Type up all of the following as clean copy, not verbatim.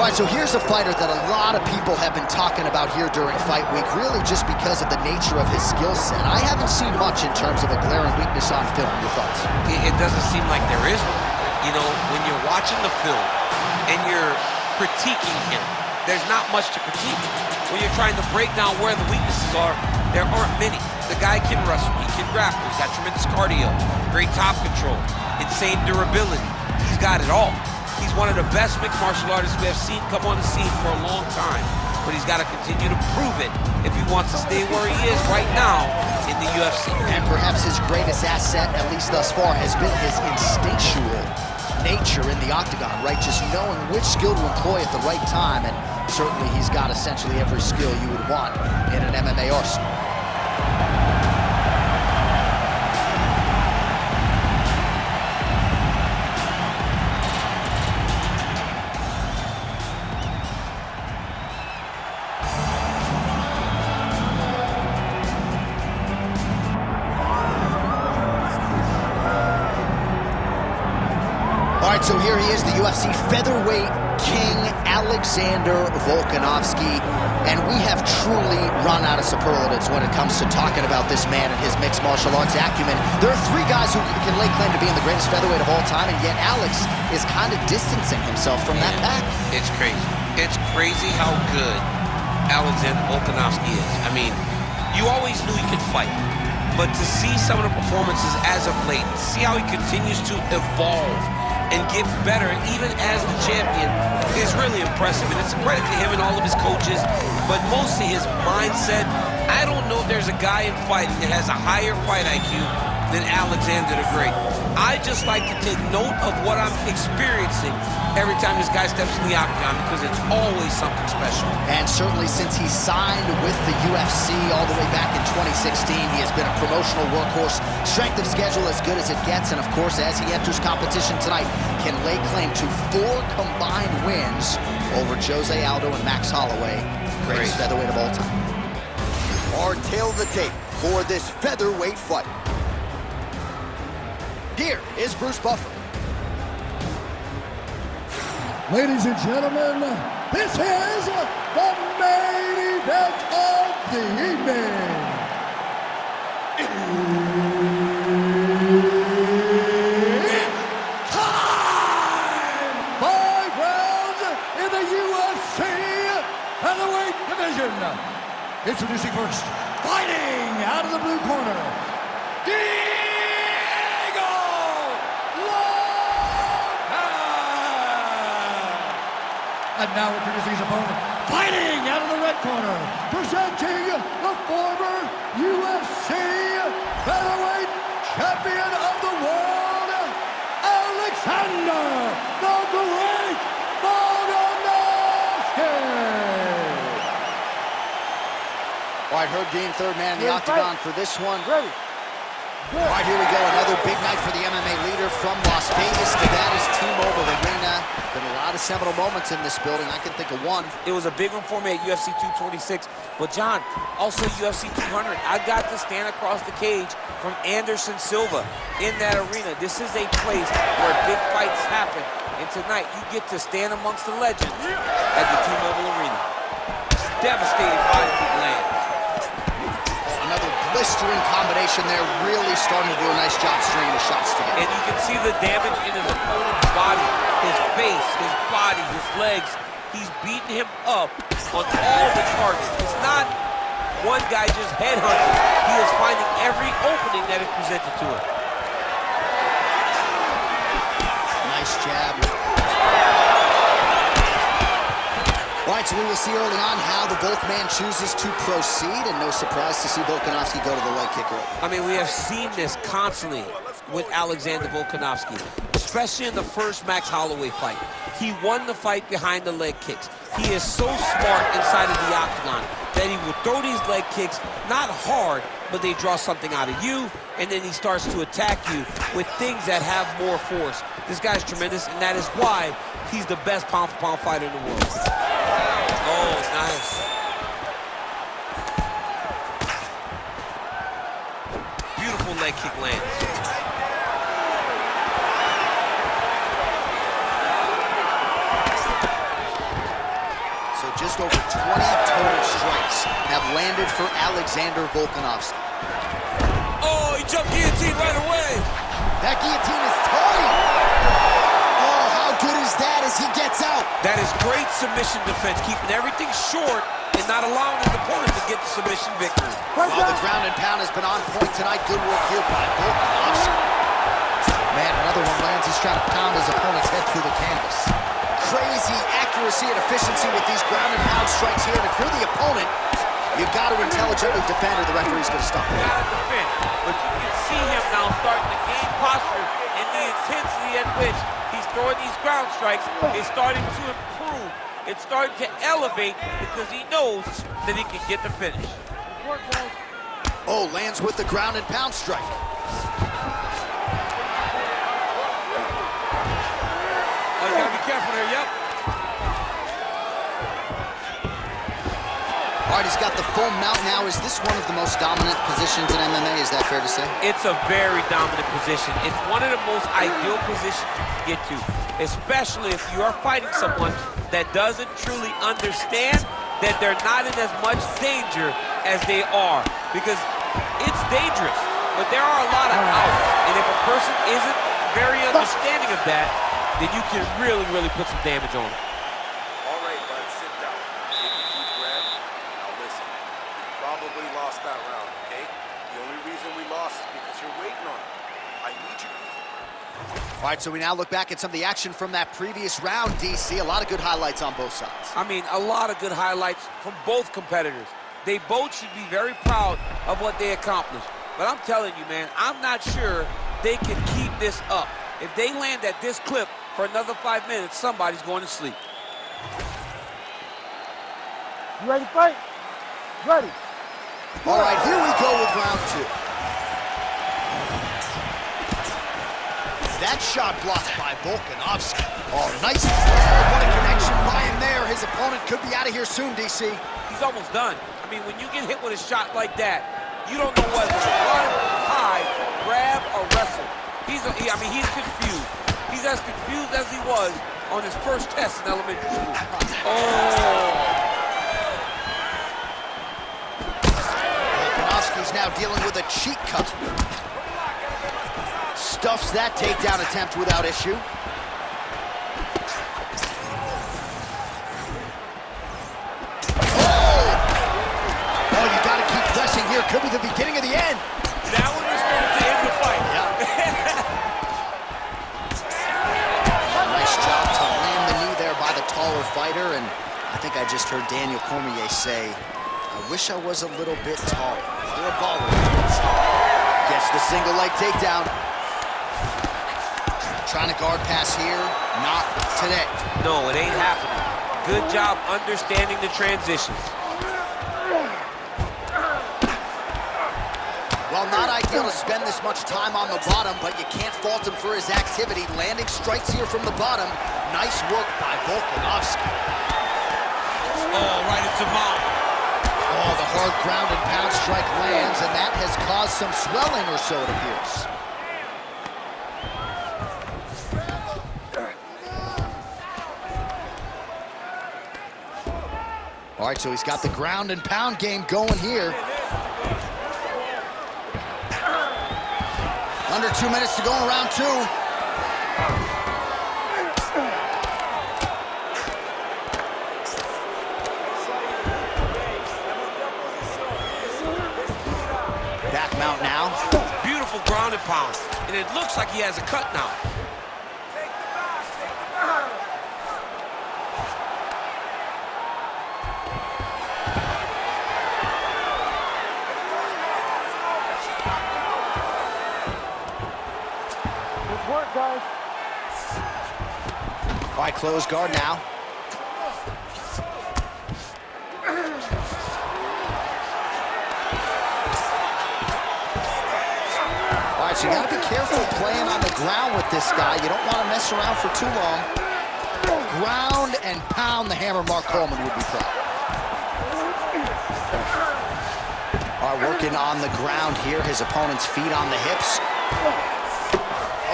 All right, so here's a fighter that a lot of people have been talking about here during fight week, really just because of the nature of his skill set. I haven't seen much in terms of a glaring weakness on film. Your thoughts? It doesn't seem like there is one. You know, when you're watching the film and you're critiquing him, there's not much to critique. When you're trying to break down where the weaknesses are, there aren't many. The guy can wrestle, he can grapple, he's got tremendous cardio, great top control, insane durability. He's got it all. He's one of the best mixed martial artists we have seen come on the scene for a long time. But he's got to continue to prove it if he wants to stay where he is right now in the UFC. And perhaps his greatest asset, at least thus far, has been his instinctual nature in the octagon, right? Just knowing which skill to employ at the right time. And certainly he's got essentially every skill you would want in an MMA arsenal. All right, so here he is, the UFC featherweight king, Alexander Volkanovski. And we have truly run out of superlatives when it comes to talking about this man and his mixed martial arts acumen. There are three guys who can lay claim to being the greatest featherweight of all time, and yet Alex is kind of distancing himself from that pack. It's crazy. It's crazy how good Alexander Volkanovski is. I mean, you always knew he could fight. But to see some of the performances as of late, see how he continues to evolve and get better, even as the champion, is really impressive. And it's a credit to him and all of his coaches, but mostly his mindset. I don't know if there's a guy in fighting that has a higher fight IQ than Alexander the Great. I just like to take note of what I'm experiencing every time this guy steps in the octagon, because it's always something special. And certainly since he signed with the UFC all the way back in 2016, he has been a promotional workhorse, strength of schedule as good as it gets, and of course, as he enters competition tonight, can lay claim to 4 combined wins over Jose Aldo and Max Holloway, greatest featherweight of all time. Our tail of the tape for this featherweight fight. Here is Bruce Buffer. Ladies and gentlemen, this is the main event of the evening. It's time! 5 rounds in the UFC featherweight division. Introducing first, fighting out of the blue corner, Diego Lopes! And now introducing his opponent, fighting out of the red corner, presenting the former UFC featherweight champion of the world, Alexander the Great Volkanovski! All right, Herb Dean, third man in the octagon for this one. Ready. All right, here we go. Another big night for the MMA leader from Las Vegas, Nevada's T-Mobile Arena. Been a lot of seminal moments in this building. I can think of one. It was a big one for me at UFC 226. But, John, also UFC 200. I got to stand across the cage from Anderson Silva in that arena. This is a place where big fights happen. And tonight, you get to stand amongst the legends at the T-Mobile Arena. Devastating body kick lands. Another blistering combination there, really starting to do a nice job stringing the shots together. And you can see the damage in his opponent's body, his face, his body, his legs. He's beating him up on all the targets. It's not one guy just headhunting. He is finding every opening that is presented to him. Nice jab. All right, so we will see early on how the Volk man chooses to proceed, and no surprise to see Volkanovski go to the leg kick early. I mean, we have seen this constantly with Alexander Volkanovski, especially in the first Max Holloway fight. He won the fight behind the leg kicks. He is so smart inside of the octagon that he will throw these leg kicks, not hard, but they draw something out of you, and then he starts to attack you with things that have more force. This guy's tremendous, and that is why he's the best pound-for-pound fighter in the world. Oh, nice. Beautiful leg kick lands. just over 20 total strikes have landed for Alexander Volkanovski. Oh, he jumped guillotine right away. That guillotine is tight. Oh, how good is that as he gets out? That is great submission defense, keeping everything short and not allowing his opponent to get the submission victory. Well, the ground and pound has been on point tonight. Good work here by Volkanovski. Man, another one lands. He's trying to pound his opponent's head through the canvas. Crazy accuracy and efficiency with these ground and pound strikes here. And if you're the opponent, you've got to intelligently defend or the referee's going to stop. You got to defend, but you can see him now starting to gain posture, and the intensity at which he's throwing these ground strikes is starting to improve. It's starting to elevate because he knows that he can get the finish. Oh, lands with the ground and pound strike. Oh, you got to be careful there, yep. All right, he's got the full mount now. Is this one of the most dominant positions in MMA? Is that fair to say? It's a very dominant position. It's one of the most ideal positions you can get to, especially if you are fighting someone that doesn't truly understand that they're not in as much danger as they are. Because it's dangerous, but there are a lot of outs. And if a person isn't very understanding of that, then you can really, really put some damage on them. All right, bud, sit down. Take a deep breath. Now listen, you probably lost that round, okay? The only reason we lost is because you're waiting on it. I need you. All right, so we now look back at some of the action from that previous round, DC. A lot of good highlights on both sides. I mean, a lot of good highlights from both competitors. They both should be very proud of what they accomplished. But I'm telling you, man, I'm not sure they can keep this up. If they land at this clip for another 5 minutes, somebody's going to sleep. You ready to fight? Ready. All right, here we go with round two. That shot blocked by Volkanovski. Oh, nice flare. What a connection by him there. His opponent could be out of here soon, DC. He's almost done. I mean, when you get hit with a shot like that, you don't know whether to run, hide, grab, or wrestle. He's confused. He's as confused as he was on his first test in elementary school. Oh! Volkanovski's now dealing with a cheek cut. Stuffs that takedown attempt without issue. Oh, you got to keep pressing here. Could be the beginning of the end. That one was going to end the fight. Nice job to land the knee there by the taller fighter, and I think I just heard Daniel Cormier say, I wish I was a little bit taller. You're a baller. Gets the single leg takedown. Trying to guard pass here, not today. No, it ain't happening. Good job understanding the transitions. Well, not ideal to spend this much time on the bottom, but you can't fault him for his activity. Landing strikes here from the bottom. Nice work by Volkanovski. Oh, right into mount. Oh, the hard ground and pound strike lands, and that has caused some swelling or so, it appears. All right, so he's got the ground and pound game going here. Under 2 minutes to go in round two. Back mount now. Beautiful ground and pound. And it looks like he has a cut now. Work, guys. All right, close guard now. All right, so you got to be careful playing on the ground with this guy. You don't want to mess around for too long. Ground and pound the hammer. Mark Coleman would be proud. All right, working on the ground here. His opponent's feet on the hips.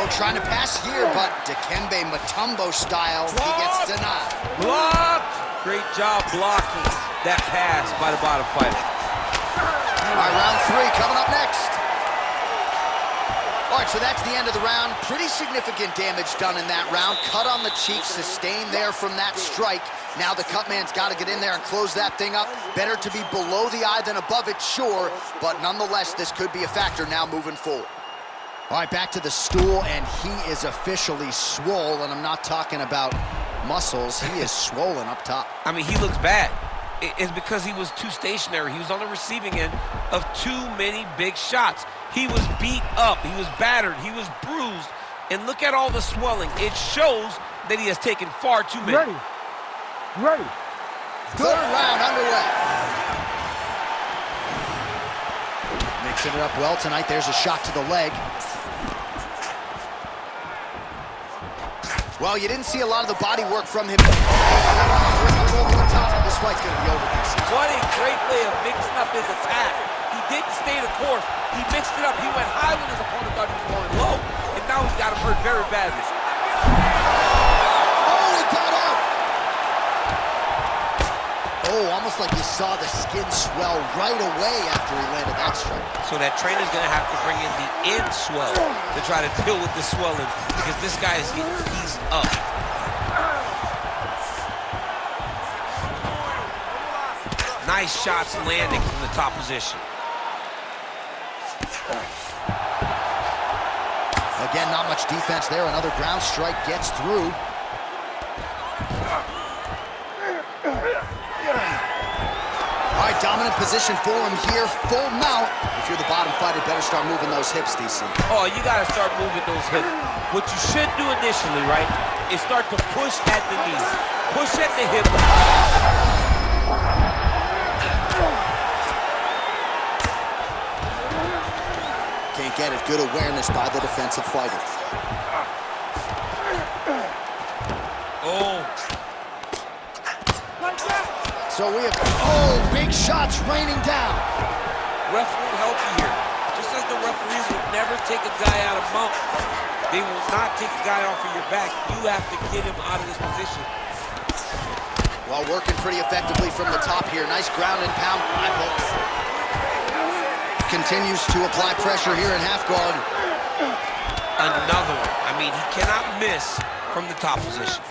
Oh, trying to pass here, but Dikembe Mutombo style, he gets denied. Blocked! Great job blocking that pass by the bottom fighter. All right, round 3 coming up next. All right, so that's the end of the round. Pretty significant damage done in that round. Cut on the cheek, sustained there from that strike. Now the cut man's got to get in there and close that thing up. Better to be below the eye than above it, sure, but nonetheless, this could be a factor now moving forward. All right, back to the stool, and he is officially swole, and I'm not talking about muscles. He is swollen up top. I mean, he looks bad. It's because he was too stationary. He was on the receiving end of too many big shots. He was beat up. He was battered. He was bruised. And look at all the swelling. It shows that he has taken far too many. Ready. Ready. Third round underway. Mixing it up well tonight. There's a shot to the leg. Well, you didn't see a lot of the body work from him. This fight's going to be over, DC. What a great way of mixing up his attack. He didn't stay the course. He mixed it up. He went high when his opponent thought he was going low. And now he's got him hurt very badly. Oh, it got out! Oh, almost like you saw the skin swell right away after he landed that strike. So that trainer's going to have to bring in the end swell to try to deal with the swelling because this guy is getting pieced up. Nice shots landing from the top position. Again, not much defense there. Another ground strike gets through. All right, dominant position for him here. Full mount. If you're the bottom fighter, better start moving those hips, DC. Oh, you got to start moving those hips. What you should do initially, right, is start to push at the knees. Push at the hip. Can't get it. Good awareness by the defensive fighter. Oh. So we have, big shots raining down. Ref won't help you here. Just as the referees would never take a guy out of mount, they will not take a guy off of your back. You have to get him out of this position. Well, working pretty effectively from the top here. Nice ground and pound by Volk. Continues to apply pressure here in half guard. Another one. I mean, he cannot miss from the top position.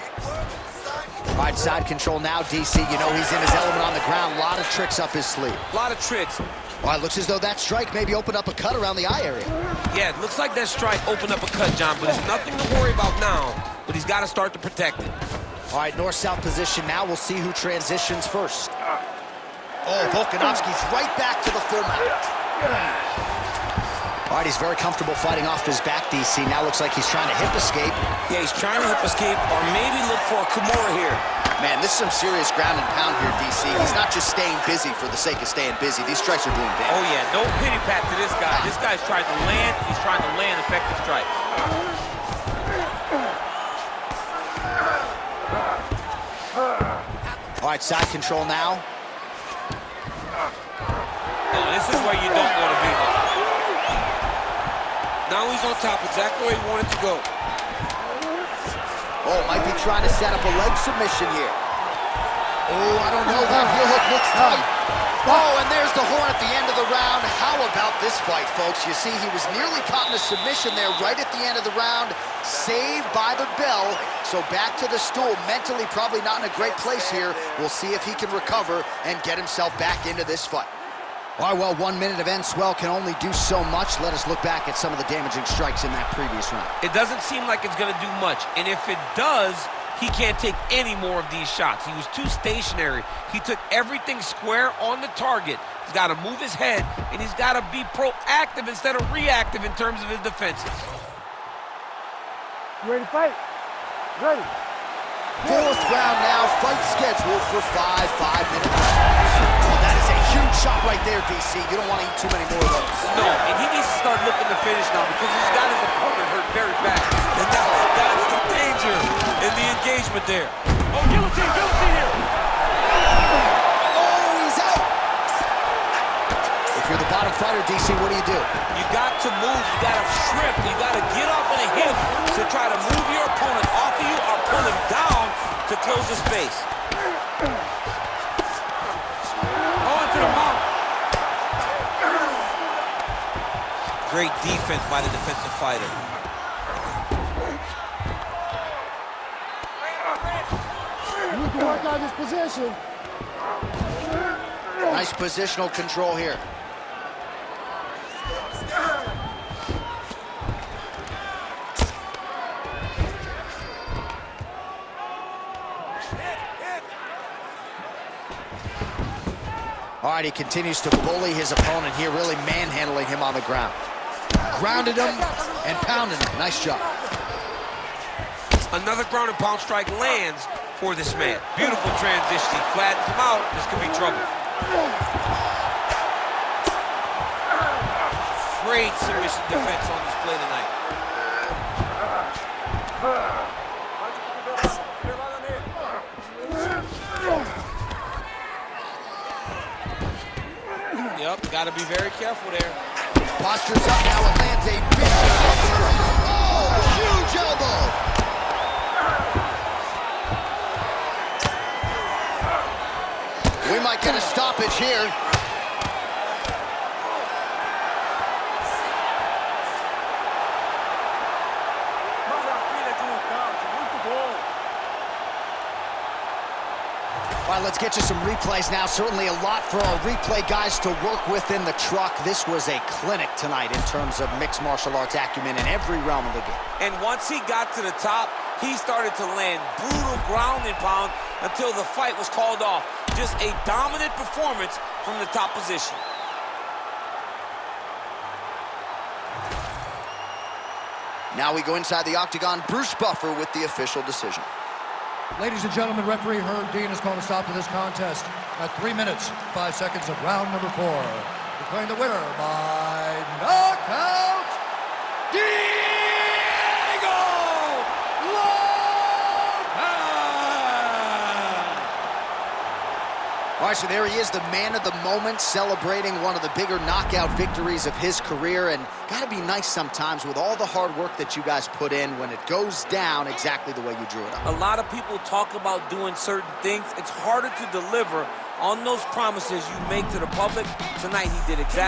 All right, side control now, DC. You know he's in his element on the ground. A lot of tricks up his sleeve. A lot of tricks. All right, looks as though that strike maybe opened up a cut around the eye area. Yeah, it looks like that strike opened up a cut, John, but it's nothing to worry about now, but he's got to start to protect it. All right, north-south position now. We'll see who transitions first. Oh, Volkanovski's right back to the full mount. All right, he's very comfortable fighting off his back, DC. Now looks like he's trying to hip escape. Yeah, he's trying to hip escape or maybe look for a Kimura here. Man, this is some serious ground and pound here, DC. He's not just staying busy for the sake of staying busy. These strikes are doing damage. Oh, yeah, no pity pat to this guy. This guy's trying to land. He's trying to land effective strikes. All right, side control now. Oh, this is where you don't want to be. Now he's on top, exactly where he wanted to go. Oh, might be trying to set up a leg submission here. Oh, I don't know. That heel hook looks tight. Oh, and there's the horn at the end of the round. How about this fight, folks? You see, he was nearly caught in a submission there right at the end of the round. Saved by the bell. So back to the stool. Mentally probably not in a great place here. We'll see if he can recover and get himself back into this fight. All right, well, 1 minute of end swell can only do so much. Let us look back at some of the damaging strikes in that previous round. It doesn't seem like it's going to do much. And if it does, he can't take any more of these shots. He was too stationary. He took everything square on the target. He's got to move his head, and he's got to be proactive instead of reactive in terms of his defenses. You ready to fight? Ready. Fourth round now, fight scheduled for 5-minute rounds. Well, that is a huge shot right there, DC. You don't want to eat too many more of those. No, and he needs to start looking to finish now because he's got his opponent hurt very bad. And that's the danger in the engagement there. Oh, guillotine here. Oh, he's out. If you're the bottom fighter, DC, what do? You got to move, you got to shrimp, you got to get up on a hip to try to move your opponent off of you or pull him down to close the space. great defense by the defensive fighter. You need to work on this position. Nice positional control here. All right, he continues to bully his opponent here, really manhandling him on the ground. Grounded him and pounded him. Nice job. Another ground and pound strike lands for this man. Beautiful transition. He flattens him out. This could be trouble. Great submission defense on display tonight. Yep, got to be very careful there. Postures up now and lands a vicious strike. Oh, huge elbow. We might get a stoppage here. All right, let's get you some replays now. Certainly a lot for our replay guys to work with in the truck. This was a clinic tonight in terms of mixed martial arts acumen in every realm of the game. And once he got to the top, he started to land brutal ground and pound until the fight was called off. Just a dominant performance from the top position. Now we go inside the octagon. Bruce Buffer with the official decision. Ladies and gentlemen, referee Herb Dean has called a stop to this contest at 3 minutes, 5 seconds of round number 4. Declaring the winner by knockout, Diego Lopes! All right, so there he is, the man of the moment, celebrating one of the bigger knockout victories of his career. And got to be nice sometimes with all the hard work that you guys put in when it goes down exactly the way you drew it up. A lot of people talk about doing certain things. It's harder to deliver on those promises you make to the public. Tonight, he did exactly